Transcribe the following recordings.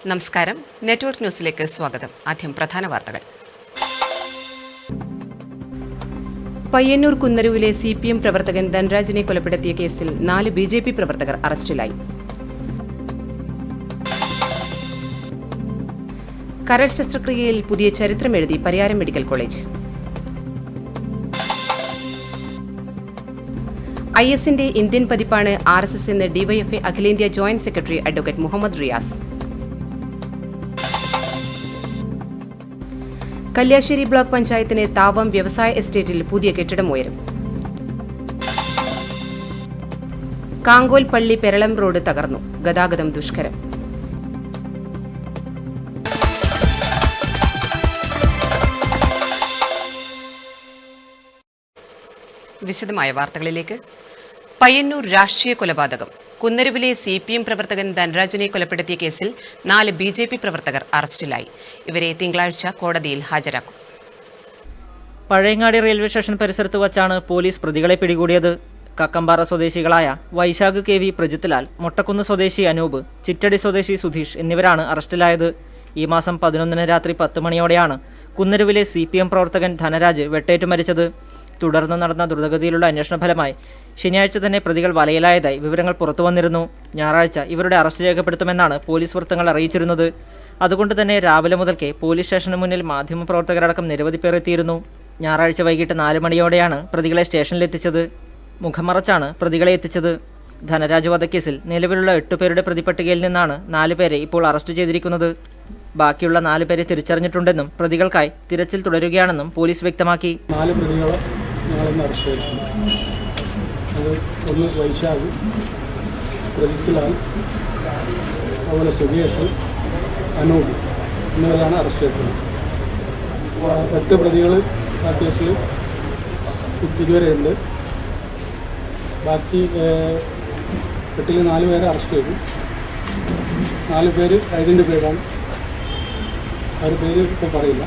നമസ്കാരം. നെറ്റ്വർക്ക് ന്യൂസിലേക്ക് സ്വാഗതം. ആദ്യം പ്രധാന വാർത്തകൾ. പയ്യന്നൂർ കുന്നരുവിലെ CPM പ്രവർത്തകൻ ധനരാജിനെ കൊലപ്പെടുത്തിയ കേസിൽ 4 BJP പ്രവർത്തകർ അറസ്റ്റിലായി. കരൾ ശസ്ത്രക്രിയയിൽ പുതിയ ചരിത്രമെഴുതി പരിയാരം മെഡിക്കൽ കോളേജ്. ISന്റെ ഇന്ത്യൻ പതിപ്പാണ് RSS എന്ന് DYFA അഖിലേന്ത്യാ joint secretary advocate Muhammad Riyas. Kalliasseri block പഞ്ചായത്തിന് താവം വ്യവസായ എസ്റ്റേറ്റിൽ പുതിയ കെട്ടിടം ഉയരും. കാങ്കോൽ പള്ളി പെരളം റോഡ് തകർന്നു. ഗതാഗതം ദുഷ്കരം. വിശദമായ വാർത്തകളിലേക്ക്. പയ്യന്നൂർ രാഷ്ട്രീയ കൊലപാതകം. കുന്നരുവിലെ CPM പ്രവർത്തകൻ ധനരാജിനെ കൊലപ്പെടുത്തിയ കേസിൽ 4 BJP പ്രവർത്തകർ അറസ്റ്റിലായി. ഇവരെ തിങ്കളാഴ്ച കോടതിയിൽ ഹാജരാക്കും. പഴയങ്ങാടി റെയിൽവേ സ്റ്റേഷൻ പരിസരത്ത് വച്ചാണ് പോലീസ് പ്രതികളെ പിടികൂടിയത്. കക്കമ്പാറ സ്വദേശികളായ വൈശാഖ് KV പ്രജിത്ലാൽ, മൊട്ടക്കുന്ന് സ്വദേശി അനൂപ്, ചിറ്റടി സ്വദേശി സുധീഷ് എന്നിവരാണ് അറസ്റ്റിലായത്. ഈ മാസം 11 രാത്രി 10 മണിയോടെയാണ് കുന്നരുവിലെ CPM പ്രവർത്തകൻ ധനരാജ് വെട്ടേറ്റു മരിച്ചത്. തുടർന്ന് നടന്ന ദ്രുതഗതിയിലുള്ള അന്വേഷണ ഫലമായി ശനിയാഴ്ച തന്നെ പ്രതികൾ വലയിലായതായി വിവരങ്ങൾ പുറത്തുവന്നിരുന്നു. ഞായറാഴ്ച ഇവരുടെ അറസ്റ്റ് രേഖപ്പെടുത്തുമെന്നാണ് പോലീസ് വൃത്തങ്ങൾ അറിയിച്ചിരുന്നത്. അതുകൊണ്ട് തന്നെ രാവിലെ മുതൽക്കേ പോലീസ് സ്റ്റേഷന് മുന്നിൽ മാധ്യമപ്രവർത്തകരടക്കം നിരവധി പേർ എത്തിയിരുന്നു. ഞായറാഴ്ച വൈകിട്ട് 4 മണിയോടെയാണ് പ്രതികളെ സ്റ്റേഷനിലെത്തിച്ചത്. മുഖമറച്ചാണ് പ്രതികളെ എത്തിച്ചത്. ധനരാജ് വധക്കേസിൽ നിലവിലുള്ള 8 പേരുടെ പ്രതിപട്ടികയിൽ നിന്നാണ് 4 പേരെ ഇപ്പോൾ അറസ്റ്റ് ചെയ്തിരിക്കുന്നത്. ബാക്കിയുള്ള 4 പേരെ തിരിച്ചറിഞ്ഞിട്ടുണ്ടെന്നും പ്രതികൾക്കായി തിരച്ചിൽ തുടരുകയാണെന്നും പോലീസ് വ്യക്തമാക്കി. 4 പ്രതികളെ ഞങ്ങളിന്ന് അറസ്റ്റ് ചെയ്തിട്ടുണ്ട്. അത് ഒന്ന് വൈശാഖ്, പ്രജിത്ലാൽ, അതുപോലെ സുധീഷ്, അനൂപ് എന്നിവരാണ് അറസ്റ്റ് ചെയ്തിട്ടുള്ളത്. 8 പ്രതികൾ ആ കേസിൽ ഇതുവരെ ഉണ്ട്. ബാക്കി 8ൽ 4 പേരെ അറസ്റ്റ് ചെയ്തു. 4 പേര് ഐഡൻറ്റിഫൈഡ് ആണ്. അവരുടെ പേര് ഇപ്പോൾ പറയില്ല.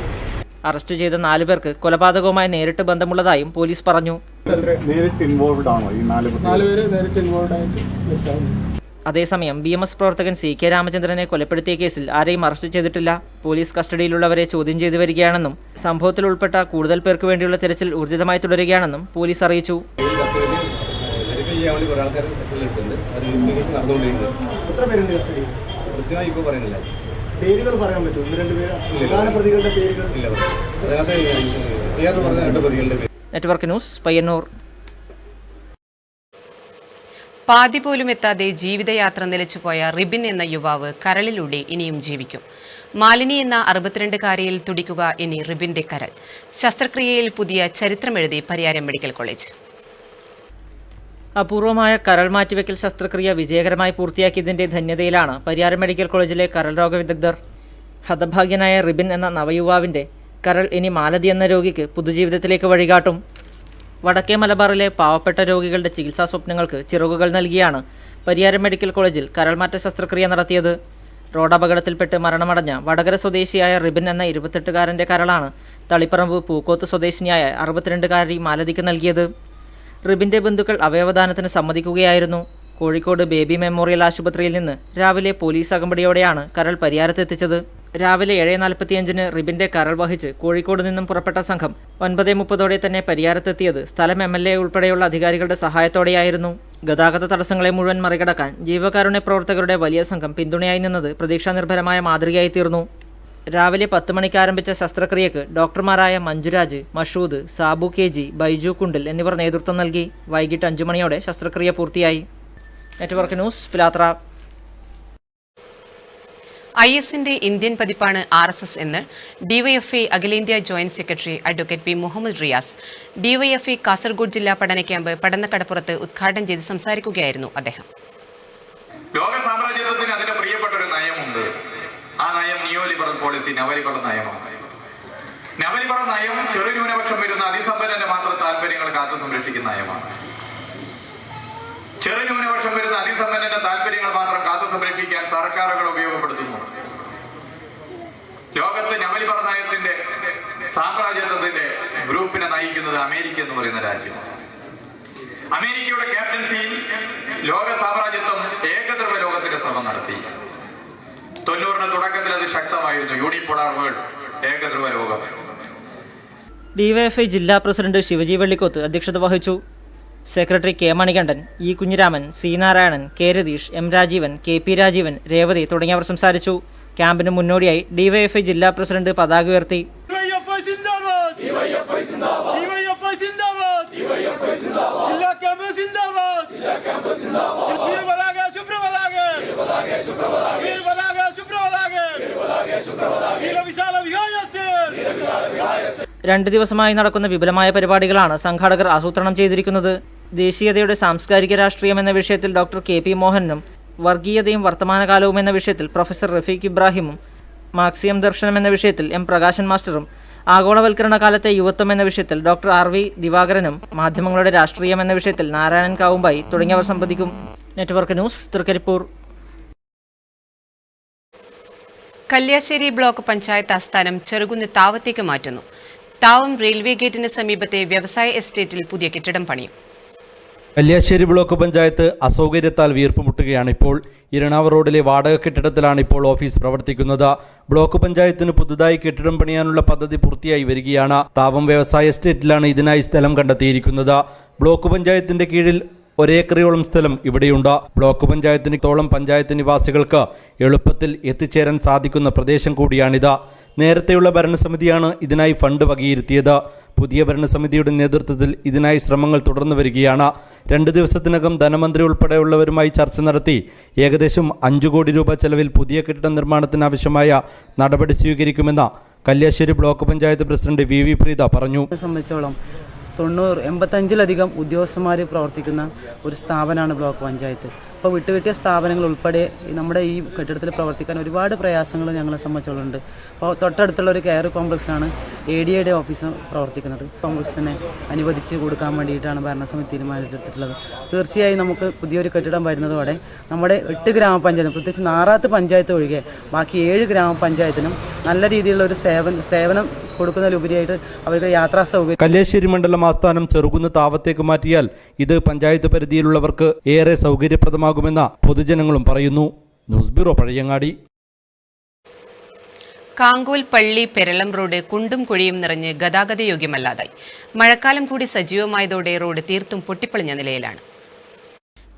അറസ്റ്റ് ചെയ്ത 4 പേർക്ക് കൊലപാതകവുമായി നേരിട്ട് ബന്ധമുള്ളതായും പോലീസ് പറഞ്ഞു. നേരിട്ട് ഇൻവോൾവ്ഡ് ആണോ ഈ 4 പേര്? നേരിട്ട് ഇൻവോൾവ് ആയിട്ട്. അതേസമയം BMS പ്രവർത്തകൻ CK രാമചന്ദ്രനെ കൊലപ്പെടുത്തിയ കേസിൽ ആരെയും അറസ്റ്റ് ചെയ്തിട്ടില്ല. പോലീസ് കസ്റ്റഡിയിലുള്ളവരെ ചോദ്യം ചെയ്തു വരികയാണെന്നും സംഭവത്തിൽ ഉൾപ്പെട്ട കൂടുതൽ പേർക്ക് വേണ്ടിയുള്ള തിരച്ചിൽ ഊർജിതമായി തുടരുകയാണെന്നും പോലീസ് അറിയിച്ചു. പേരുകൾ പറയാൻ പറ്റും? 1-2 പേര് പ്രധാന പ്രതികളുടെ പേരുകൾ നെറ്റ്വർക്ക് ന്യൂസ്, പയ്യന്നൂർ. പാതി പോലും എത്താതെ ജീവിതയാത്ര നിലച്ചുപോയ റിബിൻ എന്ന യുവാവ് കരളിലൂടെ ഇനിയും ജീവിക്കും. മാലിനി എന്ന 62-കാരിയിൽ തുടിക്കുക ഇനി റിബിന്റെ കരൾ. ശസ്ത്രക്രിയയിൽ പുതിയ ചരിത്രമെഴുതി പരിയാരം മെഡിക്കൽ കോളേജ്. അപൂർവമായ കരൾ മാറ്റിവെക്കൽ ശസ്ത്രക്രിയ വിജയകരമായി പൂർത്തിയാക്കിയതിന്റെ ധന്യതയിലാണ് പരിയാരം മെഡിക്കൽ കോളേജിലെ കരൾ രോഗ വിദഗ്ധർ. ഹതഭാഗ്യനായ റിബിൻ എന്ന നവയുവാവിന്റെ കരൾ ഇനി മാലതി എന്ന രോഗിക്ക് പുതുജീവിതത്തിലേക്ക് വഴികാട്ടും. വടക്കേ മലബാറിലെ പാവപ്പെട്ട രോഗികളുടെ ചികിത്സാ സ്വപ്നങ്ങൾക്ക് ചിറകുകൾ നൽകിയാണ് പരിയാരം മെഡിക്കൽ കോളേജിൽ കരൾമാറ്റ ശസ്ത്രക്രിയ നടത്തിയത്. റോഡപകടത്തിൽപ്പെട്ട് മരണമടഞ്ഞ വടകര സ്വദേശിയായ റിബിൻ എന്ന 28-കാരൻ്റെ കരളാണ് തളിപ്പറമ്പ് പൂക്കോത്ത് സ്വദേശിനിയായ 62-കാരി മാലതിക്ക് നൽകിയത്. റിബിൻ്റെ ബന്ധുക്കൾ അവയവദാനത്തിന് സമ്മതിക്കുകയായിരുന്നു. കോഴിക്കോട് ബേബി മെമ്മോറിയൽ ആശുപത്രിയിൽ നിന്ന് രാവിലെ പോലീസ് അകമ്പടിയോടെയാണ് കരൾ പരിയാരത്തെത്തിച്ചത്. രാവിലെ 7:45 റിബിൻ്റെ കരൾ വഹിച്ച് കോഴിക്കോട് നിന്നും പുറപ്പെട്ട സംഘം 9:30 തന്നെ പരിയാരത്തെത്തിയത് സ്ഥലം MLA ഉൾപ്പെടെയുള്ള അധികാരികളുടെ സഹായത്തോടെയായിരുന്നു. ഗതാഗത തടസ്സങ്ങളെ മുഴുവൻ മറികടക്കാൻ ജീവകാരുണ്യ പ്രവർത്തകരുടെ വലിയ സംഘം പിന്തുണയായി നിന്നത് പ്രതീക്ഷാനിർഭരമായ മാതൃകയായി തീർന്നു. രാവിലെ 10 മണിക്ക് ആരംഭിച്ച ശസ്ത്രക്രിയക്ക് ഡോക്ടർമാരായ മഞ്ജുരാജ്, മഷൂദ്, സാബു KG, ബൈജു കുണ്ടിൽ എന്നിവർ നേതൃത്വം നൽകി. വൈകിട്ട് 5 മണിയോടെ ശസ്ത്രക്രിയ പൂർത്തിയായി. Network news, Pilathara. ISന്റെ ഇന്ത്യൻ പതിപ്പാണ് RSS എന്ന് DYFA അഖിലേന്ത്യാ joint secretary advocate P Muhammad Riyas. DYFA Kasaragod ജില്ലാ പഠന ക്യാമ്പ് പഠനക്കടപ്പുറത്ത് ഉദ്ഘാടനം ചെയ്ത് സംസാരിക്കുകയായിരുന്നു അദ്ദേഹം. ലോക സാമ്രാജ്യത്വത്തിന് അതിന്റെ പ്രിയപ്പെട്ട ഒരു നയമുണ്ട്. ആ നയം നിയോ ലിബറൽ പോളിസി, നവലിബറൽ നയമാണ്. നവലിബറൽ നയം ചെറു ന്യൂനപക്ഷം വരുന്ന അതിസമ്പന്നന്റെ മാത്രം താല്പര്യങ്ങൾ കാത്തു സംരക്ഷിക്കുന്ന നയമാണ്. ചെറു ന്യൂനപക്ഷം വരുന്ന അതിസമ്പന്നന്റെ താല്പര്യങ്ങൾ മാത്രം കാത്തു സംരക്ഷിക്കാൻ സർക്കാരുകൾ ഉപയോഗപ്പെടുത്തുന്നു. ലോകത്ത് നവലിബറൽ നയത്തിന്റെ സാമ്രാജ്യത്വത്തിന്റെ ഗ്രൂപ്പിനെ നയിക്കുന്നത് അമേരിക്ക എന്ന് പറയുന്ന രാജ്യമാണ്. അമേരിക്കയുടെ ക്യാപ്റ്റൻസിയിൽ ലോക സാമ്രാജ്യത്വം ഏകദ്രവ ലോകത്തിന്റെ ശ്രമം നടത്തി. 90കളുടെ തുടക്കത്തിൽ അത് ശക്തമായിരുന്നു. യൂണിപോളാർ വേൾഡ്, ഏകധ്രുവ ലോകം. ഡിവൈഎഫ്ഐ ജില്ലാ പ്രസിഡന്റ് ശിവജി വെള്ളിക്കോത്ത് അധ്യക്ഷത വഹിച്ചു. Secretary K Manikandan, E Kunhiraman, C Narayanan, K Ratheesh, M Rajeevan, K P Rajeevan, Revathi തുടങ്ങിയവർ സംസാരിച്ചു. ക്യാമ്പിന് മുന്നോടിയായി ഡിവൈഎഫ്ഐ ജില്ലാ പ്രസിഡന്റ് പതാക ഉയർത്തി. രണ്ട് ദിവസമായി നടക്കുന്ന വിപുലമായ പരിപാടികളാണ് സംഘാടകർ ആസൂത്രണം ചെയ്തിരിക്കുന്നത്. ദേശീയതയുടെ സാംസ്കാരിക രാഷ്ട്രീയം എന്ന വിഷയത്തിൽ ഡോക്ടർ കെ പി മോഹനും, വർഗീയതയും വർത്തമാനകാലവും എന്ന വിഷയത്തിൽ പ്രൊഫസർ റഫീഖ് ഇബ്രാഹിമും, മാർക്സിയം ദർശനം എന്ന വിഷയത്തിൽ എം പ്രകാശൻ മാസ്റ്ററും, ആഗോളവൽക്കരണ കാലത്തെ യുവത്വം എന്ന വിഷയത്തിൽ ഡോക്ടർ ആർ വി ദിവാകരനും, മാധ്യമങ്ങളുടെ രാഷ്ട്രീയം എന്ന വിഷയത്തിൽ നാരായണൻ കാവുമ്പായി തുടങ്ങിയവർ സംബന്ധിക്കും. Network news, Trikaripur. Kalliasseri block panchayat ആസ്ഥാനം ചെറുകുന്ന് താവത്തേക്ക് മാറ്റുന്നു. താവം റെയിൽവേ ഗേറ്റിന് സമീപത്തെ വ്യവസായ എസ്റ്റേറ്റിൽ പുതിയ കെട്ടിടം പണിയും. കല്യാശ്ശേരി ബ്ലോക്ക് പഞ്ചായത്ത് അസൗകര്യത്താൽ വീർപ്പുമുട്ടുകയാണ്. ഇപ്പോൾ ഇരണാവ് റോഡിലെ വാടക കെട്ടിടത്തിലാണ് ഇപ്പോൾ ഓഫീസ് പ്രവർത്തിക്കുന്നത്. ബ്ലോക്ക് പഞ്ചായത്തിന് പുതുതായി കെട്ടിടം പണിയാനുള്ള പദ്ധതി പൂർത്തിയായി വരികയാണ്. താവം വ്യവസായ എസ്റ്റേറ്റിലാണ് ഇതിനായി സ്ഥലം കണ്ടെത്തിയിരിക്കുന്നത്. ബ്ലോക്ക് പഞ്ചായത്തിന്റെ കീഴിൽ ഒരേക്കറയോളം സ്ഥലം ഇവിടെയുണ്ട്. ബ്ലോക്ക് പഞ്ചായത്തിന് തോളം പഞ്ചായത്ത് നിവാസികൾക്ക് എളുപ്പത്തിൽ എത്തിച്ചേരാൻ സാധിക്കുന്ന പ്രദേശം കൂടിയാണിത്. നേരത്തെയുള്ള ഭരണസമിതിയാണ് ഇതിനായി ഫണ്ട് വകയിരുത്തിയത്. പുതിയ ഭരണസമിതിയുടെ നേതൃത്വത്തിൽ ഇതിനായി ശ്രമങ്ങൾ തുടർന്നു വരികയാണ്. 2 ദിവസത്തിനകം ധനമന്ത്രി ഉൾപ്പെടെയുള്ളവരുമായി ചർച്ച നടത്തി ഏകദേശം 5 കോടി രൂപ ചെലവിൽ പുതിയ കെട്ടിട നിർമ്മാണത്തിനാവശ്യമായ നടപടി സ്വീകരിക്കുമെന്ന് Kalliasseri block panchayat president V Preetha പറഞ്ഞു. സംബന്ധിച്ചോളം 85-ലധികം ഉദ്യോഗസ്ഥന്മാർ പ്രവർത്തിക്കുന്ന ഒരു സ്ഥാപനമാണ് ബ്ലോക്ക് പഞ്ചായത്ത്. അപ്പോൾ വിട്ടുകിട്ടിയ സ്ഥാപനങ്ങൾ ഉൾപ്പെടെ നമ്മുടെ ഈ കെട്ടിടത്തിൽ പ്രവർത്തിക്കാൻ ഒരുപാട് പ്രയാസങ്ങൾ ഞങ്ങളെ സംബന്ധിച്ചോളുണ്ട്. അപ്പോൾ തൊട്ടടുത്തുള്ള ഒരു കെയർ കോംപ്ലക്സിലാണ് ADAയുടെ ഓഫീസ് പ്രവർത്തിക്കുന്നത്. കോംപ്ലക്സിനെ അനുവദിച്ച് കൊടുക്കാൻ വേണ്ടിയിട്ടാണ് ഭരണസമിതി തീരുമാനിച്ചിട്ടുള്ളത്. തീർച്ചയായും നമുക്ക് പുതിയൊരു കെട്ടിടം വരുന്നതോടെ നമ്മുടെ 8 ഗ്രാമപഞ്ചായത്തും, പ്രത്യേകിച്ച് നാറാത്ത് പഞ്ചായത്ത് ഒഴികെ ബാക്കി 7 ഗ്രാമപഞ്ചായത്തിനും നല്ല രീതിയിലുള്ള ഒരു സേവനം കൊടുക്കുന്നതിലുപരിയായിട്ട് അവർക്ക് യാത്രാ സൗകര്യം. കല്യാശ്ശേരി മണ്ഡലം ആസ്ഥാനം ചെറുകുന്ന് താവത്തേക്ക് മാറ്റിയാൽ ഇത് പഞ്ചായത്ത് പരിധിയിലുള്ളവർക്ക് ഏറെ സൗകര്യപ്രദമാകുമെന്ന് പൊതുജനങ്ങളും പറയുന്നു. News bureau, Pazhayangadi. കാങ്കോൽ പള്ളി പെരളം റോഡ് കുണ്ടും കുഴിയും നിറഞ്ഞ് ഗതാഗതയോഗ്യമല്ലാതായി. മഴക്കാലം കൂടി സജീവമായതോടെ റോഡ് തീർത്തും പൊട്ടിപ്പൊളിഞ്ഞ നിലയിലാണ്.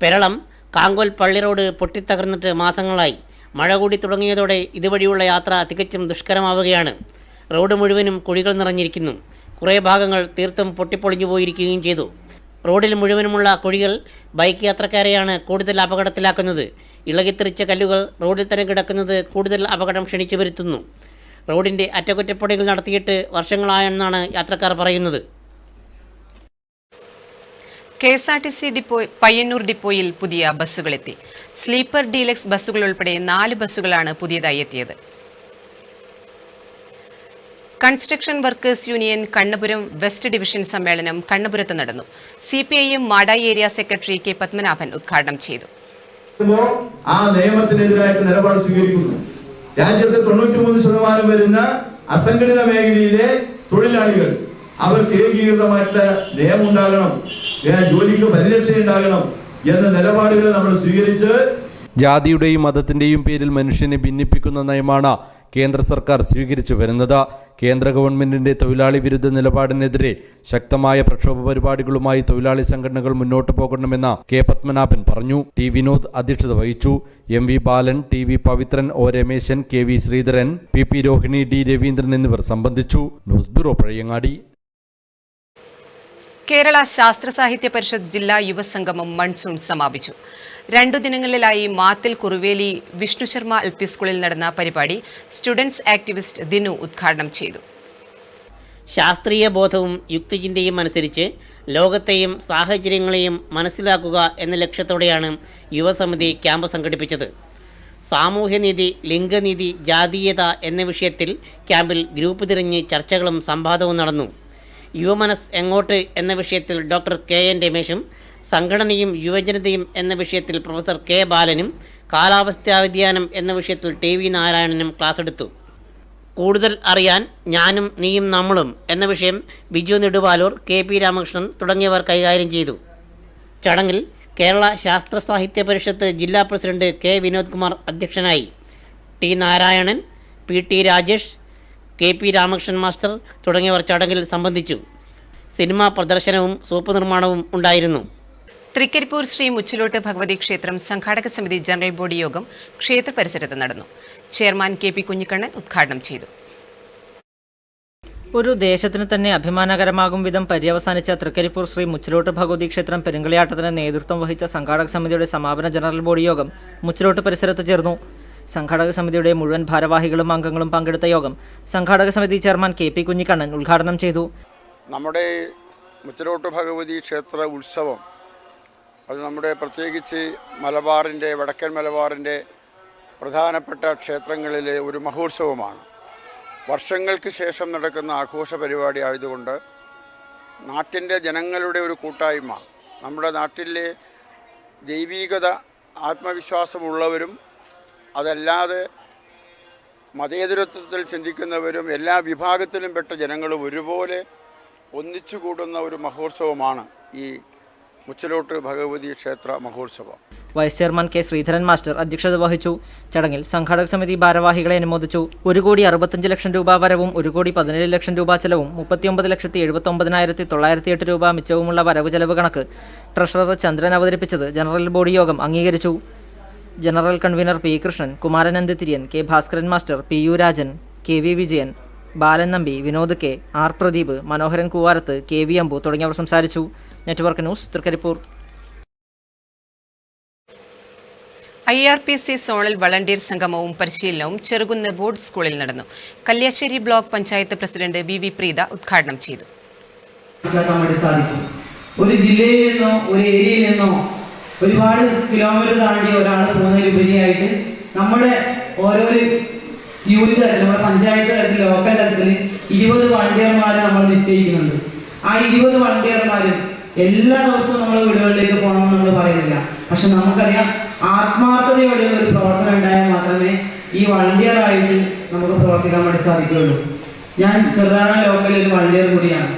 പെരളം കാങ്കോൽ പള്ളി റോഡ് പൊട്ടിത്തകർന്നിട്ട് മാസങ്ങളായി. മഴ കൂടി തുടങ്ങിയതോടെ ഇതുവഴിയുള്ള യാത്ര തികച്ചും ദുഷ്കരമാവുകയാണ്. റോഡ് മുഴുവനും കുഴികൾ നിറഞ്ഞിരിക്കുന്നു. കുറേ ഭാഗങ്ങൾ തീർത്തും പൊട്ടിപ്പൊളിഞ്ഞു പോയിരിക്കുകയും ചെയ്തു. റോഡിൽ മുഴുവനുമുള്ള കുഴികൾ ബൈക്ക് യാത്രക്കാരെയാണ് കൂടുതൽ അപകടത്തിലാക്കുന്നത്. ഇളകിത്തെറിച്ച കല്ലുകൾ റോഡിൽ തന്നെ കിടക്കുന്നത് കൂടുതൽ അപകടം ക്ഷണിച്ചു വരുത്തുന്നു. റോഡിൻ്റെ അറ്റകുറ്റപ്പണികൾ നടത്തിയിട്ട് വർഷങ്ങളായെന്നാണ് യാത്രക്കാർ പറയുന്നത്. KSRTC പയ്യന്നൂർ ഡിപ്പോയിൽ പുതിയ ബസ്സുകളെത്തി. സ്ലീപ്പർ ഡീലക്സ് ബസ്സുകൾ ഉൾപ്പെടെ 4 ബസ്സുകളാണ് പുതിയതായി എത്തിയത്. Construction workers union Kannapuram west division സമ്മേളനം കണ്ണപുരത്ത് നടന്നു. CPIM Madayi area secretary K Padmanabhan ഉദ്ഘാടനം ചെയ്തു. ആ നിയമത്തിനെതിരായിട്ട് നിലപാട് സ്വീകരിക്കുന്നു. രാജ്യത്തെ 93% വരുന്ന അസംഘടിത മേഖലയിലെ തൊഴിലാളികൾ അവർക്ക് ഏകീകൃതമായിട്ടുള്ള നിയമം ഉണ്ടാകണം, ജോലിക്ക് പരിരക്ഷ ഉണ്ടാകണം എന്ന നിലപാടുകൾ നമ്മൾ സ്വീകരിച്ച് ജാതിയുടെയും മതത്തിന്റെയും പേരിൽ മനുഷ്യനെ ഭിന്നിപ്പിക്കുന്ന നയമാണ് കേന്ദ്ര സർക്കാർ സ്വീകരിച്ചു വരുന്നത്. കേന്ദ്ര ഗവൺമെന്റിന്റെ തൊഴിലാളി വിരുദ്ധ നിലപാടിനെതിരെ ശക്തമായ പ്രക്ഷോഭ പരിപാടികളുമായി തൊഴിലാളി സംഘടനകൾ മുന്നോട്ട് പോകണമെന്ന് കെ പത്മനാഭൻ പറഞ്ഞു. ടി വിനോദ് അധ്യക്ഷത വഹിച്ചു. MV ബാലൻ, TV Pavithran, O Rameshan, KV Sreedharan, PP Rohini, D Raveendran എന്നിവർ സംബന്ധിച്ചു. News bureau, Pazhayangadi. കേരള ശാസ്ത്ര സാഹിത്യ പരിഷത്ത് ജില്ലാ യുവസംഗമം മൺസൂൺ സമാപിച്ചു. 2 ദിനങ്ങളിലായി മാത്തിൽ കുറുവേലി വിഷ്ണു ശർമ്മ LP സ്കൂളിൽ നടന്ന പരിപാടി സ്റ്റുഡൻസ് ആക്ടിവിസ്റ്റ് ദിനു ഉദ്ഘാടനം ചെയ്തു. ശാസ്ത്രീയ ബോധവും യുക്തിചിന്തയും അനുസരിച്ച് ലോകത്തെയും സാഹചര്യങ്ങളെയും മനസ്സിലാക്കുക എന്ന ലക്ഷ്യത്തോടെയാണ് യുവസമിതി ക്യാമ്പ് സംഘടിപ്പിച്ചത്. സാമൂഹ്യനീതി, ലിംഗനീതി, ജാതീയത എന്ന വിഷയത്തിൽ ക്യാമ്പിൽ ഗ്രൂപ്പ് തിരിഞ്ഞ് ചർച്ചകളും സംവാദവും നടന്നു. യുവമനസ് എങ്ങോട്ട് എന്ന വിഷയത്തിൽ ഡോക്ടർ KN രമേശും, സംഘടനയും യുവജനതയും എന്ന വിഷയത്തിൽ പ്രൊഫസർ K ബാലനും, കാലാവസ്ഥാ വ്യതിയാനം എന്ന വിഷയത്തിൽ TV നാരായണനും ക്ലാസ് എടുത്തു. കൂടുതൽ അറിയാൻ ഞാനും നീയും നമ്മളും എന്ന വിഷയം ബിജു നെടുവാലൂർ, KP രാമകൃഷ്ണൻ തുടങ്ങിയവർ കൈകാര്യം ചെയ്തു. ചടങ്ങിൽ കേരള ശാസ്ത്ര സാഹിത്യ പരിഷത്ത് ജില്ലാ പ്രസിഡന്റ് K വിനോദ് കുമാർ അധ്യക്ഷനായി. T Narayanan, PT Rajesh, KP Ramakrishnan master തുടങ്ങിയവർ ചടങ്ങിൽ സംബന്ധിച്ചു. സിനിമാ പ്രദർശനവും സോപ്പ് നിർമ്മാണവും ഉണ്ടായിരുന്നു. തൃക്കരിപ്പൂർ ശ്രീ മുച്ചിലോട്ട് ഭഗവതി ക്ഷേത്രം സംഘാടക സമിതി ജനറൽ ബോഡി യോഗം ക്ഷേത്ര പരിസരത്ത് നടന്നു. ചെയർമാൻ KP കുഞ്ഞിക്കണ്ണൻ ഉദ്ഘാടനം ചെയ്തു. ഒരു ദേശത്തിന് തന്നെ അഭിമാനകരമാകും വിധം പര്യവസാനിച്ച തൃക്കരിപ്പൂർ ശ്രീ മുച്ചിലോട്ട് ഭഗവതി ക്ഷേത്രം പെരുങ്കളിയാട്ടത്തിന് നേതൃത്വം വഹിച്ച സംഘാടക സമിതിയുടെ സമാപന ജനറൽ ബോഡി യോഗം മുച്ചിലോട്ട് പരിസരത്ത് ചേർന്നു. സംഘാടക സമിതിയുടെ മുഴുവൻ ഭാരവാഹികളും അംഗങ്ങളും പങ്കെടുത്ത യോഗം സംഘാടക സമിതി ചെയർമാൻ KP കുഞ്ഞിക്കണ്ണൻ ഉദ്ഘാടനം ചെയ്തു. നമ്മുടെ മുച്ചിലോട്ട് ഭഗവതി ക്ഷേത്ര ഉത്സവം അത് നമ്മുടെ പ്രത്യേകിച്ച് മലബാറിൻ്റെ വടക്കൻ മലബാറിൻ്റെ പ്രധാനപ്പെട്ട ക്ഷേത്രങ്ങളിലെ ഒരു മഹോത്സവമാണ്. വർഷങ്ങൾക്ക് ശേഷം നടക്കുന്ന ആഘോഷ പരിപാടി ആയതുകൊണ്ട് നാട്ടിൻ്റെ ജനങ്ങളുടെ ഒരു കൂട്ടായ്മ, നമ്മുടെ നാട്ടിലെ ദൈവീകത ആത്മവിശ്വാസമുള്ളവരും അതല്ലാതെ മതേതരത്വത്തിൽ ചിന്തിക്കുന്നവരും എല്ലാ വിഭാഗത്തിലും പെട്ട ജനങ്ങളും ഒരുപോലെ ഒന്നിച്ചു കൂടുന്ന ഒരു മഹോത്സവമാണ് ഈ മുച്ചിലോട്ട് ഭഗവതി ക്ഷേത്ര മഹോത്സവം. Vice chairman K. Sreedharan master അധ്യക്ഷത വഹിച്ചു. ചടങ്ങിൽ സംഘാടക സമിതി ഭാരവാഹികളെ അനുമോദിച്ചു. 1,65 ലക്ഷം രൂപ വരവും 1,17 ലക്ഷം രൂപ ചെലവും 39,79,908 രൂപ മിച്ചവുമുള്ള വരവ് ചെലവ് കണക്ക് ട്രഷറർ ചന്ദ്രൻ അവതരിപ്പിച്ചത് ജനറൽ ബോഡി യോഗം അംഗീകരിച്ചു. General convener P. കൃഷ്ണൻ, കുമാരനന്ദ തിരിയൻ, K. Bhaskaran master, PU Rajan, KV Vijayan, Balan Nambi, Vinod K, R. Pradeep, Manoharan കൂവാരത്ത്, KV അമ്പു തുടങ്ങിയവർ സംസാരിച്ചു. Network news, Thrikaripur. IRPC zonal volunteer സംഗമവും പരിശീലനവും ചെറുകുന്ന് ബോർഡ് സ്കൂളിൽ നടന്നു. Kalliasseri block panchayat president VV Preetha ഉദ്ഘാടനം ചെയ്തു. ഒരു ജില്ലയിൽ നിന്നോ ഒരു ഏരിയയിൽ നിന്നോ ഒരുപാട് കിലോമീറ്റർ താണ്ടി ഒരാൾ പോകുന്നതിലുപരിയായിട്ട് നമ്മുടെ ഓരോ യൂണിറ്റ് തലത്തിൽ, നമ്മുടെ പഞ്ചായത്ത് തലത്തിൽ, ലോക്കൽ തലത്തിൽ 20 വളണ്ടിയർമാരെ നമ്മൾ നിശ്ചയിക്കുന്നുണ്ട്. ആ 20 വളണ്ടിയർമാരും എല്ലാ ദിവസവും നമ്മൾ വീടുകളിലേക്ക് പോകണമെന്ന് നമ്മൾ പറയുന്നില്ല. പക്ഷെ നമുക്കറിയാം, ആത്മാർത്ഥതയോടെ ഒരു പ്രവർത്തനം ഉണ്ടായാൽ മാത്രമേ ഈ വളണ്ടിയറായിട്ട് നമുക്ക് പ്രവർത്തിക്കാൻ വേണ്ടി സാധിക്കുകയുള്ളൂ. ഞാൻ ചെറുതാഴം ലോക്കലിൽ ഒരു വളണ്ടിയർ കൂടിയാണ്.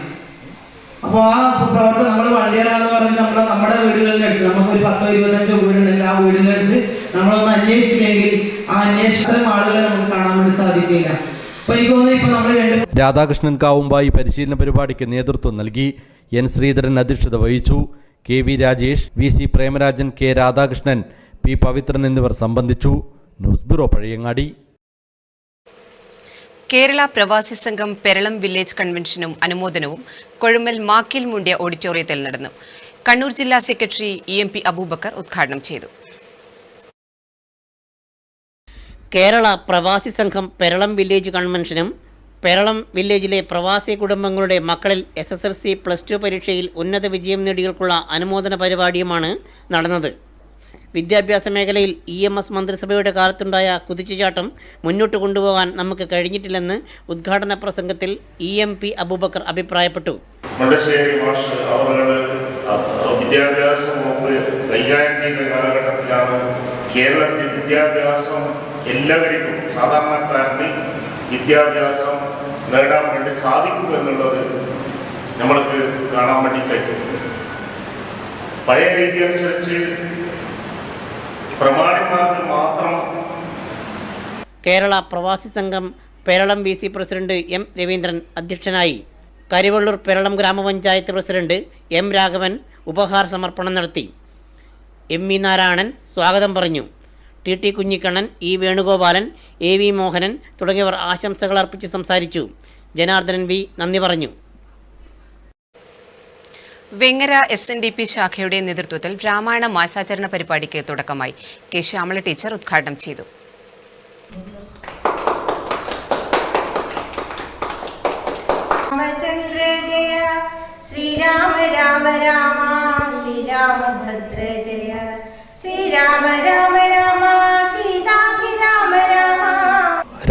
അപ്പോൾ ആ പ്രവർത്തനം നമ്മൾ വളണ്ടിയറാന്ന് പറഞ്ഞ് നമ്മുടെ വീടുകളിലെടുത്ത് നമുക്കൊരു 10-25 വീടുണ്ടെങ്കിൽ ആ വീടുകളിലെടുത്ത് നമ്മളൊന്ന് അന്വേഷിച്ചെങ്കിൽ ആ അന്വേഷണം ആളുകളെ നമുക്ക് കാണാൻ വേണ്ടി സാധിക്കില്ല. അപ്പോൾ എനിക്ക് തോന്നുന്നു ഇപ്പോൾ നമ്മൾ രാധാകൃഷ്ണൻ കാവുമ്പായി പരിശീലന പരിപാടിക്ക് നേതൃത്വം നൽകി. N. ശ്രീധരൻ അധ്യക്ഷത വഹിച്ചു. KV Rajesh, VC Premarajan, K. Radhakrishnan, P. Pavithran എന്നിവർ സംബന്ധിച്ചു. News bureau, Pazhayangadi. കേരള പ്രവാസി സംഘം പെരളം വില്ലേജ് കൺവെൻഷനും അനുമോദനവും കൊഴുമൽ മാക്കിൽ മുണ്ടിയ ഓഡിറ്റോറിയത്തിൽ നടന്നു. കണ്ണൂർ ജില്ലാ സെക്രട്ടറി EMP അബൂബക്കർ ഉദ്ഘാടനം ചെയ്തു. കേരള പ്രവാസി സംഘം പെരളം വില്ലേജ് കൺവെൻഷനും പെരളം വില്ലേജിലെ പ്രവാസി കുടുംബങ്ങളുടെ മക്കളിൽ SSLC +2 പരീക്ഷയിൽ ഉന്നത വിജയം നേടിയവർക്കുള്ള അനുമോദന പരിപാടിയുമാണ് നടന്നത്. വിദ്യാഭ്യാസ മേഖലയിൽ EMS മന്ത്രിസഭയുടെ കാലത്തുണ്ടായ കുതിച്ചുചാട്ടം മുന്നോട്ട് കൊണ്ടുപോകാൻ നമുക്ക് കഴിഞ്ഞിട്ടില്ലെന്ന് ഉദ്ഘാടന പ്രസംഗത്തിൽ EMP അബൂബക്കർ അഭിപ്രായപ്പെട്ടു. വിദ്യാഭ്യാസ വകുപ്പ് കൈകാര്യം ചെയ്ത കാലഘട്ടത്തിലാണ് കേരളത്തിൽ വിദ്യാഭ്യാസം എല്ലാവർക്കും സാധാരണക്കാരന് വിദ്യാഭ്യാസം നേടാൻ വേണ്ടി സാധിക്കും എന്നുള്ളത് നമ്മൾക്ക് കാണാൻ വേണ്ടി കഴിച്ചിട്ടുണ്ട്. പഴയ രീതി അനുസരിച്ച് പ്രമാണിമാർക്ക് മാത്രം. കേരള പ്രവാസി സംഘം Peralam VC president M. Raveendran അധ്യക്ഷനായി. കരിവള്ളൂർ പെരളം ഗ്രാമപഞ്ചായത്ത് പ്രസിഡന്റ് M. രാഘവൻ ഉപഹാര സമർപ്പണം നടത്തി. MV നാരായണൻ സ്വാഗതം പറഞ്ഞു. TT Kunhikannan, E. Venugopalan, AV Mohanan തുടങ്ങിയവർ ആശംസകൾ അർപ്പിച്ച് സംസാരിച്ചു. ജനാർദ്ദനൻ V. നന്ദി പറഞ്ഞു. വെങ്ങര SNDP ശാഖയുടെ നേതൃത്വത്തിൽ രാമായണ മാസാചരണ പരിപാടിക്ക് തുടക്കമായി. K. ശ്യാമള ടീച്ചർ ഉദ്ഘാടനം ചെയ്തു. ശ്രീരാമ രാമ രാമ ശ്രീരാമഭദ്ര ജയ ശ്രീരാമ രാമ രാമ സീതാഭിരാമ രാമ.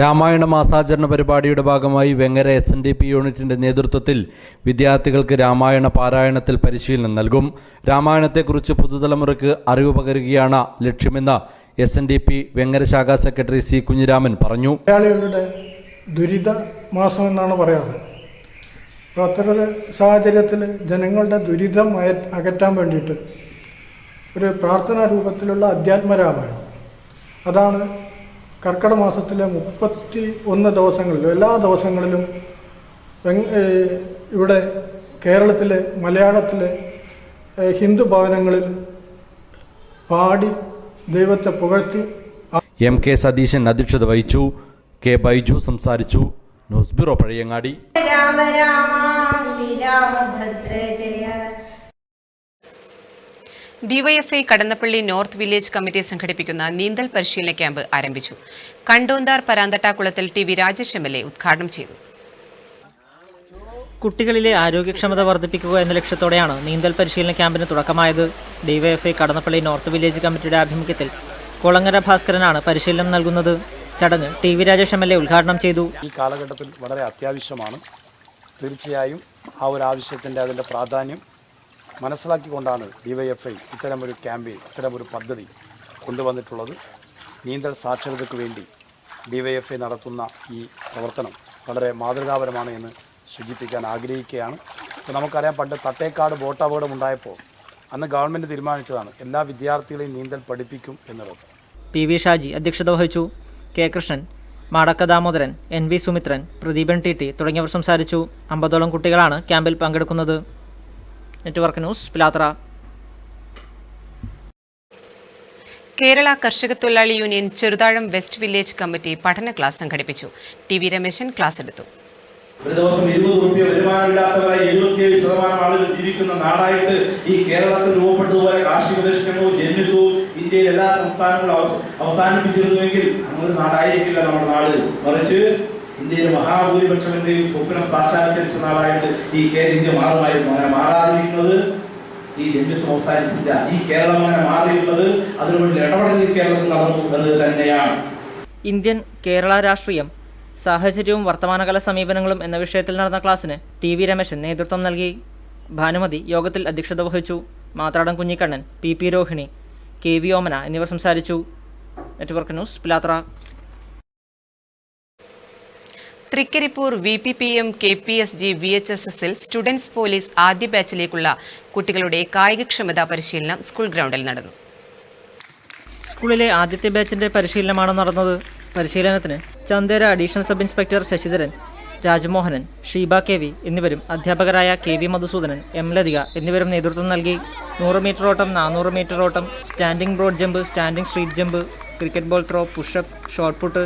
രാമായണ മാസാചരണ പരിപാടിയുടെ ഭാഗമായി വെങ്ങര SNDP യൂണിറ്റിന്റെ നേതൃത്വത്തിൽ വിദ്യാർത്ഥികൾക്ക് രാമായണ പാരായണത്തിൽ പരിശീലനം നൽകും. രാമായണത്തെക്കുറിച്ച് പുതുതലമുറയ്ക്ക് അറിവ് പകരുകയാണ് ലക്ഷ്യമെന്ന് SNDP വെങ്ങര ശാഖാ സെക്രട്ടറി C. കുഞ്ഞിരാമൻ പറഞ്ഞു. മലയാളികളുടെ ദുരിത മാസം എന്നാണ് പറയാറ്. അപ്പോൾ അത്തരം സാഹചര്യത്തിൽ ജനങ്ങളുടെ ദുരിതം അകറ്റാൻ വേണ്ടിയിട്ട് ഒരു പ്രാർത്ഥനാ രൂപത്തിലുള്ള അധ്യാത്മരാമായണം, അതാണ് കർക്കിടക മാസത്തിലെ 31 ദിവസങ്ങളിലും എല്ലാ ദിവസങ്ങളിലും ഇവിടെ കേരളത്തിലെ മലയാളത്തിലെ ഹിന്ദു ഭവനങ്ങളിൽ പാടി ദൈവത്തെ പുകഴ്ത്തി MK സതീശൻ അധ്യക്ഷത വഹിച്ചു. K ബൈജു സംസാരിച്ചു. News bureau Pazhayangadi. രാമ രാമ ശ്രീരാമഭദ്ര ജയ. DYFI Kadannappally north village committee സംഘടിപ്പിക്കുന്ന നീന്തൽ പരിശീലന ക്യാമ്പ് ആരംഭിച്ചു. കണ്ടോന്താർ പരാന്തട്ടാക്കുളത്തിൽ ടി വി രാജേഷ് MLA ഉദ്ഘാടനം ചെയ്തു. കുട്ടികളിലെ ആരോഗ്യക്ഷമത വർദ്ധിപ്പിക്കുക എന്ന ലക്ഷ്യത്തോടെയാണ് നീന്തൽ പരിശീലന ക്യാമ്പിന് തുടക്കമായത്. ഡിവൈഎഫ്ഐ കടന്നപ്പള്ളി നോർത്ത് വില്ലേജ് കമ്മിറ്റിയുടെ ആഭിമുഖ്യത്തിൽ കുളങ്ങര ഭാസ്കരനാണ് പരിശീലനം നൽകുന്നത്. ചടങ്ങ് ടി വി രാജേഷ് MLA ഉദ്ഘാടനം ചെയ്തു. ഈ കാലഘട്ടത്തിൽ വളരെ അത്യാവശ്യമാണ്. തീർച്ചയായും ആ ഒരു ആവശ്യത്തിൻ്റെ അതിൻ്റെ പ്രാധാന്യം മനസ്സിലാക്കിക്കൊണ്ടാണ് ഡിവൈഎഫ്ഐ ഇത്തരമൊരു ക്യാമ്പയിൻ, ഇത്തരമൊരു പദ്ധതി കൊണ്ടുവന്നിട്ടുള്ളത്. നീന്തൽ സാക്ഷരതയ്ക്ക് വേണ്ടി ഡിവൈഎഫ്ഐ നടത്തുന്ന ഈ പ്രവർത്തനം വളരെ മാതൃകാപരമാണ് എന്ന് സൂചിപ്പിക്കാൻ ആഗ്രഹിക്കുകയാണ്. ഇപ്പോൾ നമുക്കറിയാം, പണ്ട് തട്ടേക്കാട് ബോട്ട് അപകടം ഉണ്ടായപ്പോൾ അന്ന് ഗവൺമെൻറ് തീരുമാനിച്ചതാണ് എല്ലാ വിദ്യാർത്ഥികളെയും നീന്തൽ പഠിപ്പിക്കും എന്നുള്ളത്. PV ഷാജി അധ്യക്ഷത വഹിച്ചു. K Krishnan, മാടക്ക Damodaran, NV Sumithran, Pradeepan TT തുടങ്ങിയവർ സംസാരിച്ചു. 50ഓളം കുട്ടികളാണ് ക്യാമ്പിൽ പങ്കെടുക്കുന്നത്. Network news, Pilathara. കേരള കർഷക തൊഴിലാളി union Cheruthazham west village committee പഠന ക്ലാസ് സംഘടിപ്പിച്ചു. TV രമേശൻ ക്ലാസ് എടുത്തു. ഒരു ദിവസം 20 രൂപ വരുമാനമില്ലാത്തവരായി 77% ആളുകൾ ജീവിക്കുന്ന നാടായിട്ട് ഈ കേരളത്തിൽ രൂപപ്പെട്ടതുപോലെ കാർഷിക പരിഷ്കരണവും ജന്മിത്വവും ഇന്ത്യയിൽ എല്ലാ സംസ്ഥാനങ്ങളും അവസാനിപ്പിച്ചിരുന്നുവെങ്കിൽ അങ്ങനൊരു നാടായിരിക്കില്ല നമ്മുടെ നാട്. മറിച്ച് ഇന്ത്യയിലെ മഹാഭൂരിപക്ഷത്തിന്റെയും സ്വപ്നം സാക്ഷാത്കരിച്ച നാടായിട്ട് ഈ ഇന്ത്യ മാറുമായിരുന്നു. അങ്ങനെ മാറാതിരിക്കുന്നത് ഈ ജന്മിത്വം അവസാനിച്ചില്ല. ഈ കേരളം അങ്ങനെ മാറിയിട്ടുള്ളത് അതിനുവേണ്ടി ഇടപെടൽ കേരളത്തിൽ നടന്നു എന്നത് തന്നെയാണ്. ഇന്ത്യൻ കേരള രാഷ്ട്രീയം, സാഹചര്യവും വർത്തമാനകാല സമീപനങ്ങളും എന്ന വിഷയത്തിൽ നടന്ന ക്ലാസ്സിന് TV രമേശൻ നേതൃത്വം നൽകി. ഭാനുമതി യോഗത്തിൽ അധ്യക്ഷത വഹിച്ചു. മാത്രാടൻ കുഞ്ഞിക്കണ്ണൻ, PP രോഹിണി, KV ഓമന എന്നിവർ സംസാരിച്ചു. Network news, Pilathara. Thrikaripur VPPM KPSG VHSSൽ സ്റ്റുഡൻസ് പോലീസ് ആദ്യ ബാച്ചിലേക്കുള്ള കുട്ടികളുടെ കായികക്ഷമതാ പരിശീലനം സ്കൂൾ ഗ്രൗണ്ടിൽ നടന്നു. സ്കൂളിലെ ആദ്യത്തെ ബാച്ചിന്റെ പരിശീലനമാണ് നടന്നത്. പരിശീലനത്തിന് Chandera additional sub inspector Sasidharan, Rajmohanan, Sheeba KV എന്നിവരും അധ്യാപകരായ KV മധുസൂദനൻ, M ലതിക എന്നിവരും നേതൃത്വം നൽകി. 100 മീറ്റർ ഓട്ടം, 400 മീറ്റർ ഓട്ടം, standing broad jump, standing street jump, cricket ball throw, push up, shot put,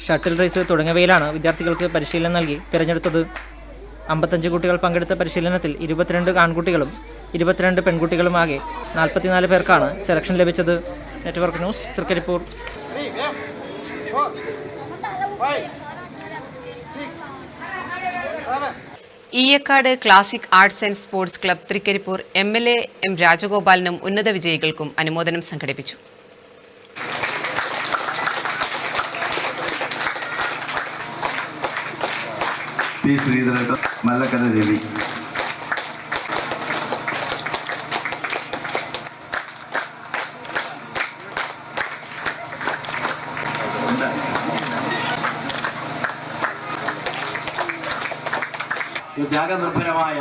shuttle race തുടങ്ങിയവയിലാണ് വിദ്യാർത്ഥികൾക്ക് പരിശീലനം നൽകി തിരഞ്ഞെടുത്തത്. 55 കുട്ടികൾ പങ്കെടുത്ത പരിശീലനത്തിൽ 22 ആൺകുട്ടികളും 22 പെൺകുട്ടികളും ആകെ 44 പേർക്കാണ് സെലക്ഷൻ ലഭിച്ചത്. Network news, Trikaripur. Eeyakkad classic arts and sports club Trikaripur MLA M രാജഗോപാലിനും ഉന്നത വിജയികൾക്കും അനുമോദനം സംഘടിപ്പിച്ചു. ത്യാഗനിർഭരമായ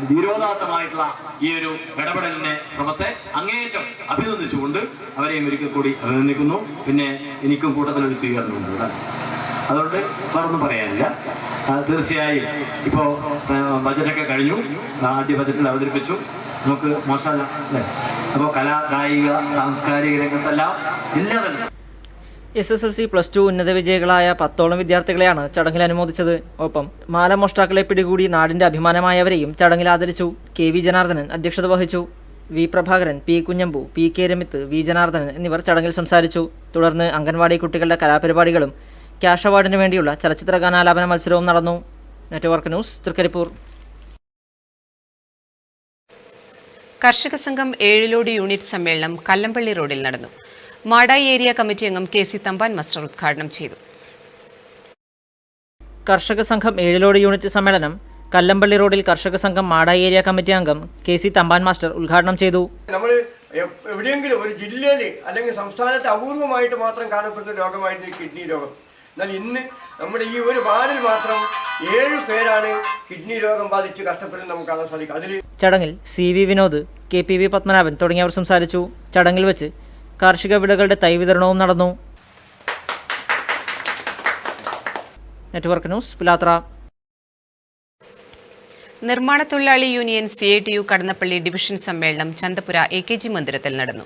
ധീരോദാത്തമായിട്ടുള്ള ഈ ഒരു ഇടപെടലിനെ ശ്രമത്തെ അങ്ങേയറ്റം അഭിനന്ദിച്ചുകൊണ്ട് അവരെയും ഒരിക്കൽ കൂടി അഭിനന്ദിക്കുന്നു. പിന്നെ എനിക്കും കൂട്ടത്തിലൊരു സ്വീകരണമുണ്ട്. അതുകൊണ്ട് വേറൊന്നും പറയാനില്ല. തീർച്ചയായും ഇപ്പോൾ ബജറ്റൊക്കെ കഴിഞ്ഞു. ആദ്യ ബജറ്റിൽ അവതരിപ്പിച്ചു. നമുക്ക് മോശമല്ല അല്ലേ? അപ്പോൾ കലാ, കായിക, സാംസ്കാരിക രംഗത്തെല്ലാം എല്ലാവരും SSLC +2 ഉന്നത വിജയികളായ 10ഓളം വിദ്യാർത്ഥികളെയാണ് ചടങ്ങിൽ അനുമോദിച്ചത്. ഒപ്പം മാലമോഷ്ടാക്കളെ പിടികൂടി നാടിന്റെ അഭിമാനമായവരെയും ചടങ്ങിൽ ആദരിച്ചു. KV ജനാർദ്ദനൻ അധ്യക്ഷത വഹിച്ചു. V Prabhakaran, P Kunhambu, PK Ramith, V Janardhanan എന്നിവർ ചടങ്ങിൽ സംസാരിച്ചു. തുടർന്ന് അംഗൻവാടി കുട്ടികളുടെ കലാപരിപാടികളും ക്യാഷ് അവാർഡിന് വേണ്ടിയുള്ള ചലച്ചിത്ര ഗാനാലാപന മത്സരവും നടന്നു. Network news, Trikaripur. കർഷക സംഘം ഏഴിലോട് യൂണിറ്റ് സമ്മേളനം കല്ലമ്പള്ളി റോഡിൽ നടന്നു. മാടായി ഏരിയ കമ്മിറ്റി അംഗം KC തമ്പാൻ മാസ്റ്റർ ഉദ്ഘാടനം ചെയ്തു. കർഷക സംഘം ഏഴിലോട് യൂണിറ്റ് സമ്മേളനം കല്ലമ്പള്ളി റോഡിൽ കർഷക സംഘം മാടായി ഏരിയ കമ്മിറ്റി അംഗം KC തമ്പാൻ മാസ്റ്റർ ഉദ്ഘാടനം ചെയ്തു. നമ്മൾ എവിടെയെങ്കിലും ഒരു ജില്ലയിൽ അല്ലെങ്കിൽ സംസ്ഥാനത്ത് അപൂർവമായിട്ട് മാത്രം കാണപ്പെടുന്ന രോഗമായിരുന്നു കിഡ്നി രോഗം. എന്നാൽ ഇന്ന് നമ്മുടെ ഈ ഒരു വാർഡിൽ മാത്രം 7 പേരാണ് കിഡ്നി രോഗം ബാധിച്ച് കഷ്ടപ്പെടുന്നത് നമുക്ക് കാണാൻ സാധിക്കും. അതിൽ ചടങ്ങിൽ CV വിനോദ്, KPV പത്മനാഭൻ തുടങ്ങിയവർ സംസാരിച്ചു. ചടങ്ങിൽ വെച്ച് കാർഷിക വിളകളുടെ തൈ വിതരണവും നടന്നു. Network news Pilathara. നിർമ്മാണ തൊഴിലാളി യൂണിയൻ CITU കടന്നപ്പള്ളി ഡിവിഷൻ സമ്മേളനം ചന്തപുര AKG മന്ദിരത്തിൽ നടന്നു.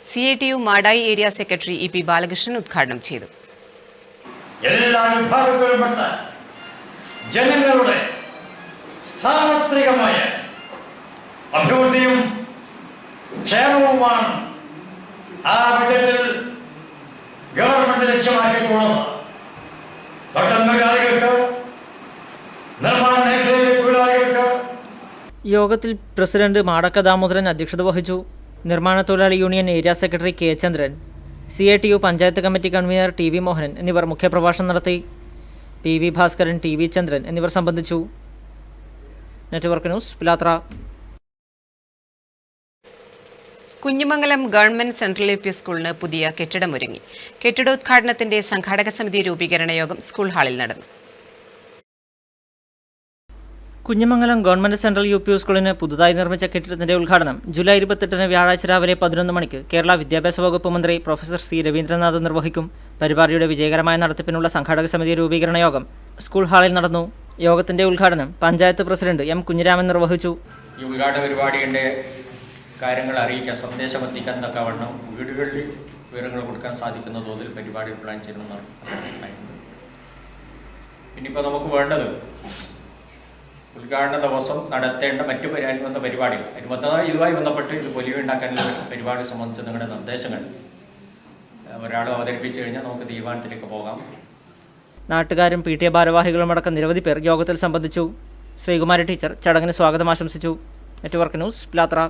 CITU Madayi area secretary EP Balakrishnan ഉദ്ഘാടനം ചെയ്തു. എല്ലാ വിഭാഗങ്ങളിൽപ്പെട്ട ജനങ്ങളുടെ സാർവത്രികമായ അഭിവൃദ്ധിയും ക്ഷേമവുമാണ് ആ ബജറ്റിൽ ഗവൺമെന്റ് ലക്ഷ്യമാക്കിയിട്ടുള്ളത്. തൊഴിലാളികൾക്ക്, നിർമ്മാണ മേഖലയിലെ തൊഴിലാളികൾക്ക്. യോഗത്തിൽ പ്രസിഡന്റ് മാടക്ക ദാമോദരൻ അധ്യക്ഷത വഹിച്ചു. നിർമ്മാണ തൊഴിലാളി union area secretary K Chandran, CITU panchayat committee convener TV Mohanan എന്നിവർ മുഖ്യപ്രഭാഷണം നടത്തി. PV ഭാസ്കരൻ, TV ചന്ദ്രൻ എന്നിവർ സംബന്ധിച്ചു. Network news Pilathara. Kunjimangalam government central LP സ്കൂളിന് പുതിയ കെട്ടിടമൊരുങ്ങി. കെട്ടിടോദ്ഘാടനത്തിന്റെ സംഘാടക സമിതി രൂപീകരണ യോഗം സ്കൂൾ ഹാളിൽ നടന്നു. കുഞ്ഞിമംഗലം ഗവൺമെന്റ് സെൻട്രൽ UP സ്കൂളിന് പുതുതായി നിർമ്മിച്ച കെട്ടിടത്തിന്റെ ഉദ്ഘാടനം ജൂലൈ 28 വ്യാഴാഴ്ച രാവിലെ 11 മണിക്ക് കേരള വിദ്യാഭ്യാസ വകുപ്പ് മന്ത്രി പ്രൊഫസർ C രവീന്ദ്രനാഥ് നിർവഹിക്കും. പരിപാടിയുടെ വിജയകരമായ നടത്തിപ്പിനുള്ള സംഘാടക സമിതി രൂപീകരണ യോഗം സ്കൂൾ ഹാളിൽ നടന്നു. യോഗത്തിന്റെ ഉദ്ഘാടനം പഞ്ചായത്ത് പ്രസിഡന്റ് M കുഞ്ഞിരാമൻ നിർവഹിച്ചു. ഈ ഉദ്ഘാടന പരിപാടിയുടെ കാര്യങ്ങൾ അറിയിക്കാൻ, സന്ദേശം എത്തിക്കാൻ തക്കവണ്ണം വീടുകളിൽ വിവരങ്ങൾ കൊടുക്കാൻ സാധിക്കുന്ന തോതിൽ പരിപാടി പ്ലാൻ ചെയ്യണമെന്നാണ്. ഇനിയിപ്പോൾ നമുക്ക് വേണ്ടത് ഉദ്ഘാടന ദിവസം നടത്തേണ്ട മറ്റു അനുബന്ധ പരിപാടികൾ, ഇതുമായി ബന്ധപ്പെട്ട് ഇത് പൊലിവുണ്ടാക്കാനുള്ള പരിപാടി സംബന്ധിച്ച് നിങ്ങളുടെ നിർദ്ദേശങ്ങൾ ഒരാൾ അവതരിപ്പിച്ചു കഴിഞ്ഞാൽ നമുക്ക് തീരുമാനത്തിലേക്ക് പോകാം. നാട്ടുകാരും PTA ഭാരവാഹികളും അടക്കം നിരവധി പേർ യോഗത്തിൽ സംബന്ധിച്ചു. ശ്രീകുമാരി ടീച്ചർ ചടങ്ങിന് സ്വാഗതം ആശംസിച്ചു. Network news Pilathara.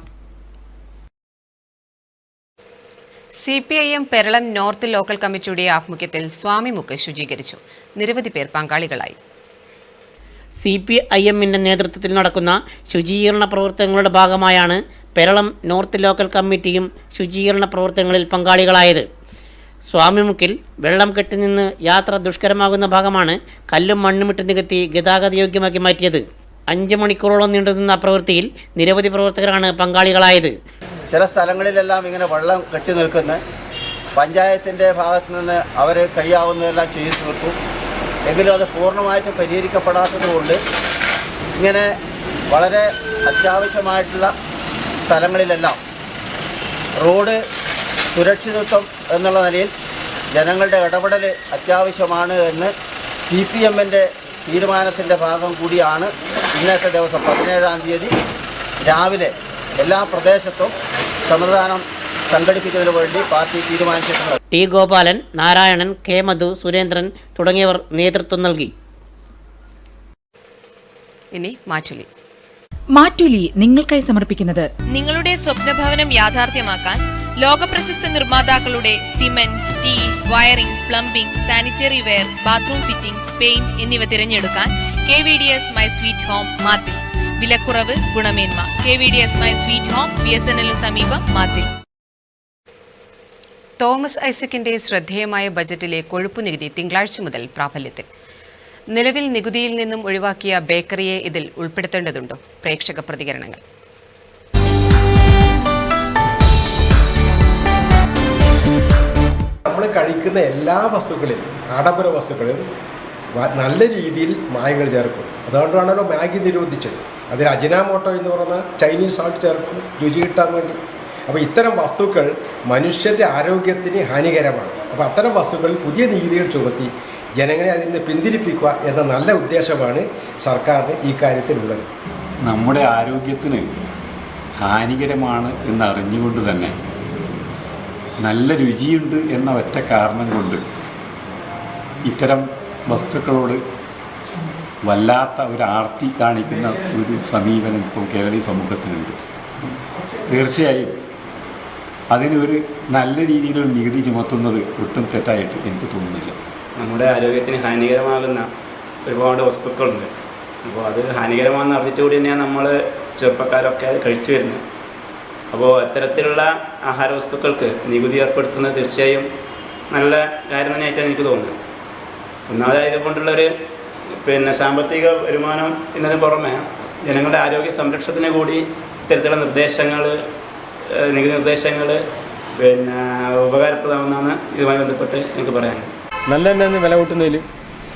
CPIM Peralam north local കമ്മിറ്റിയുടെ ആഭിമുഖ്യത്തിൽ സ്വാമിമുക്ക് ശുചീകരിച്ചു. നിരവധി പേർ പങ്കാളികളായി. CPIM-ന്റെ നേതൃത്വത്തിൽ നടക്കുന്ന ശുചീകരണ പ്രവർത്തനങ്ങളുടെ ഭാഗമായാണ് പെരളം നോർത്ത് ലോക്കൽ കമ്മിറ്റിയും ശുചീകരണ പ്രവർത്തനങ്ങളിൽ പങ്കാളികളായത്. സ്വാമിമുക്കിൽ വെള്ളം കെട്ടിനിന്ന് യാത്ര ദുഷ്കരമാകുന്ന ഭാഗമാണ് കല്ലും മണ്ണുമിട്ട് നികത്തി ഗതാഗതയോഗ്യമാക്കി മാറ്റിയത്. 5 മണിക്കൂറോളം നീണ്ടുനിന്ന പ്രവൃത്തിയിൽ നിരവധി പ്രവർത്തകരാണ് പങ്കാളികളായത്. ചില സ്ഥലങ്ങളിലെല്ലാം ഇങ്ങനെ വെള്ളം കെട്ടി നിൽക്കുന്ന പഞ്ചായത്തിൻ്റെ ഭാഗത്തു നിന്ന് അവർ കഴിയാവുന്നതെല്ലാം ചെയ്തു തീർത്തു. എങ്കിലും അത് പൂർണ്ണമായിട്ടും പരിഹരിക്കപ്പെടാത്തതുകൊണ്ട് ഇങ്ങനെ വളരെ അത്യാവശ്യമായിട്ടുള്ള സ്ഥലങ്ങളിലെല്ലാം റോഡ് സുരക്ഷിതത്വം എന്നുള്ള നിലയിൽ ജനങ്ങളുടെ ഇടപെടൽ അത്യാവശ്യമാണ് എന്ന് CPM-ൻ്റെ തീരുമാനത്തിൻ്റെ ഭാഗം കൂടിയാണ് ഇന്നത്തെ ദിവസം 17-ാം തീയതി രാവിലെ എല്ലാ പ്രദേശത്തും ശ്രമദാനം സംഘടിപ്പിക്കുന്നതിന് വേണ്ടി പാർട്ടി തീരുമാനിച്ചിട്ടുള്ളത്. T ഗോപാലൻ, നാരായണൻ, K മധു, സുരേന്ദ്രൻ തുടങ്ങിയവർ നേതൃത്വം നൽകി. ഇനി മാറ്റുലി. മാറ്റുലി നിങ്ങൾക്കായി സമർപ്പിക്കുന്നത് നിങ്ങളുടെ സ്വപ്നഭവനം യാഥാർത്ഥ്യമാക്കാൻ ലോകപ്രശസ്ത നിർമ്മാതാക്കളുടെ cement, steel, wiring, plumbing, sanitary ware, bathroom fittings, paint എന്നിവ തിരഞ്ഞെടുക്കാൻ KVDS my sweet home Mathil. വിലക്കുറവ്, ഗുണമേന്മ. KVDS my sweet home, BSNL സമീപം, മാത്തിൽ. തോമസ് ഐസക്കിന്റെ ശ്രദ്ധേയമായ ബജറ്റിലെ കൊഴുപ്പു നികുതി തിങ്കളാഴ്ച മുതൽ പ്രാബല്യത്തിൽ. നിലവിൽ നികുതിയിൽ നിന്നും ഒഴിവാക്കിയ ബേക്കറിയെ ഇതിൽ ഉൾപ്പെടുത്തേണ്ടതുണ്ടോ? പ്രേക്ഷക പ്രതികരണങ്ങൾ. നമ്മൾ കഴിക്കുന്ന എല്ലാ വസ്തുക്കളിലും, ആഡംബര വസ്തുക്കളിലും നല്ല രീതിയിൽ മായങ്ങൾ ചേർക്കും. അതുകൊണ്ടാണല്ലോ മാഗി നിരോധിച്ചത്. അതിൽ അജിനാമോട്ടോ എന്ന് പറയുന്ന ചൈനീസ് സാൾട്ട് ചേർക്കും രുചി കിട്ടാൻ വേണ്ടി. അപ്പോൾ ഇത്തരം വസ്തുക്കൾ മനുഷ്യൻ്റെ ആരോഗ്യത്തിന് ഹാനികരമാണ്. അപ്പോൾ അത്തരം വസ്തുക്കളിൽ പുതിയ നികുതികൾ ചുമത്തി ജനങ്ങളെ അതിൽ നിന്ന് പിന്തിരിപ്പിക്കുക എന്ന നല്ല ഉദ്ദേശമാണ് സർക്കാരിന് ഈ കാര്യത്തിലുള്ളത്. നമ്മുടെ ആരോഗ്യത്തിന് ഹാനികരമാണ് എന്നറിഞ്ഞുകൊണ്ട് തന്നെ നല്ല രുചിയുണ്ട് എന്ന ഒറ്റ കാരണം കൊണ്ട് ഇത്തരം വസ്തുക്കളോട് വല്ലാത്ത ഒരു ആർത്തി കാണിക്കുന്ന ഒരു സമീപനം ഇപ്പോൾ കേരളീയ സമൂഹത്തിനുണ്ട്. തീർച്ചയായും അതിനൊരു നല്ല രീതിയിലൊരു നികുതി ചുമത്തുന്നത് ഒട്ടും തെറ്റായിട്ട് എനിക്ക് തോന്നുന്നില്ല. നമ്മുടെ ആരോഗ്യത്തിന് ഹാനികരമാകുന്ന ഒരുപാട് വസ്തുക്കളുണ്ട്. അപ്പോൾ അത് ഹാനികരമാണെന്ന് അറിഞ്ഞിട്ട് കൂടി തന്നെയാണ് നമ്മൾ ചെറുപ്പക്കാരൊക്കെ അത് കഴിച്ചു വരുന്നത്. അപ്പോൾ അത്തരത്തിലുള്ള ആഹാര വസ്തുക്കൾക്ക് നികുതി ഏർപ്പെടുത്തുന്നത് തീർച്ചയായും നല്ല കാര്യം തന്നെയായിട്ടാണ് എനിക്ക് തോന്നുന്നത്. ഒന്നാമതായത് ഇതുകൊണ്ടുള്ളൊരു സാമ്പത്തിക വരുമാനം എന്നതിന് പുറമെ ജനങ്ങളുടെ ആരോഗ്യ സംരക്ഷണത്തിന് കൂടി ഇത്തരത്തിലുള്ള നിർദ്ദേശങ്ങൾ, നികുതി നിർദ്ദേശങ്ങൾ ഉപകാരപ്രദമാണെന്നാണ് ഇതുമായി ബന്ധപ്പെട്ട് എനിക്ക് പറയാൻ. നല്ല എണ്ണ വില കൂട്ടുന്നതിൽ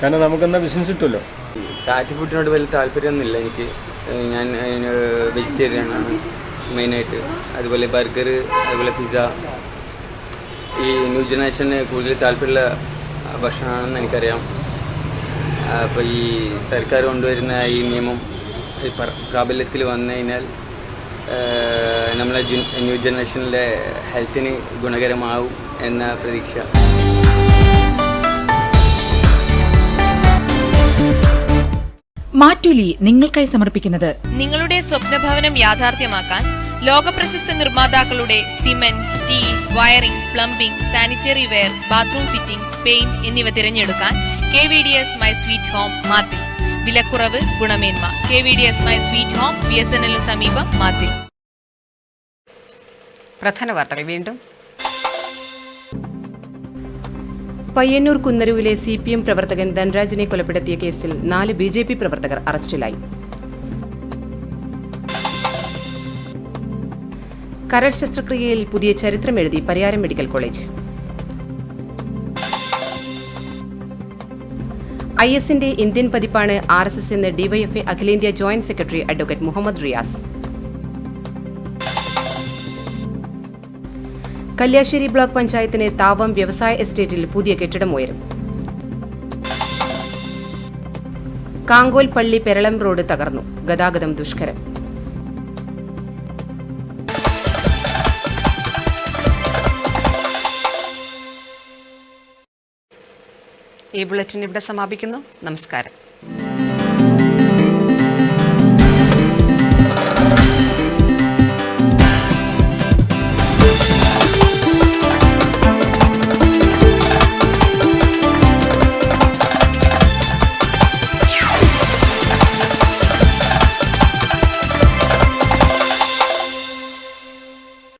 കാരണം നമുക്കെന്താ ബിസിനസ് കിട്ടുമല്ലോ. ഫാറ്റ് ഫുഡിനോട് വലിയ താല്പര്യമൊന്നുമില്ല എനിക്ക്. ഞാൻ വെജിറ്റേറിയനാണ് മെയിനായിട്ട്. അതുപോലെ ബർഗർ, അതുപോലെ പിസ്സ, ഈ ന്യൂ ജനറേഷന് കൂടുതൽ താല്പര്യമുള്ള ഭക്ഷണമാണെന്ന് എനിക്കറിയാം. അപ്പോൾ ഈ സർക്കാർ കൊണ്ടുവരുന്ന ഈ നിയമം പ്രാബല്യത്തിൽ വന്നു കഴിഞ്ഞാൽ നമ്മളെ ന്യൂ ജനറേഷനിലെ ഹെൽത്തിന് ഗുണകരമാവും എന്ന പ്രതീക്ഷ. മാറ്റുലി നിങ്ങൾക്കായി സമർപ്പിക്കുന്നത് നിങ്ങളുടെ സ്വപ്നഭവനം യാഥാർത്ഥ്യമാക്കാൻ ലോകപ്രശസ്ത നിർമ്മാതാക്കളുടെ cement, steel, wiring, plumbing, sanitary ware, bathroom fittings, paint എന്നിവ തിരഞ്ഞെടുക്കാൻ KVDS my sweet home Mathil. വിലക്കുറവ്, ഗുണമേന്മ. KVDS my sweet home, BSNL സമീപം, മാത്തിൽ. പ്രധാന വാർത്തകൾ വീണ്ടും. പയ്യന്നൂർ കുന്നരുവിലെ CPM പ്രവർത്തകൻ ധൻരാജിനെ കൊലപ്പെടുത്തിയ കേസിൽ 4 BJP പ്രവർത്തകർ അറസ്റ്റിലായി. കരൾ ശസ്ത്രക്രിയയിൽ പുതിയ ചരിത്രമെഴുതി പരിയാരം മെഡിക്കൽ കോളേജ്. ISന്റെ ഇന്ത്യൻ പതിപ്പാണ് RSS എന്ന് DYFA അഖിലേന്ത്യാ joint secretary advocate Muhammad Riyas. Kalliasseri block പഞ്ചായത്തിന് താവം വ്യവസായ എസ്റ്റേറ്റിൽ പുതിയ കെട്ടിടം ഉയരും. കാങ്കോൽ പള്ളി പെരളം റോഡ് തകർന്നു, ഗതാഗതം ദുഷ്കരം. ഈ ബുള്ളറ്റിൻ ഇവിടെ സമാപിക്കുന്നു. നമസ്കാരം.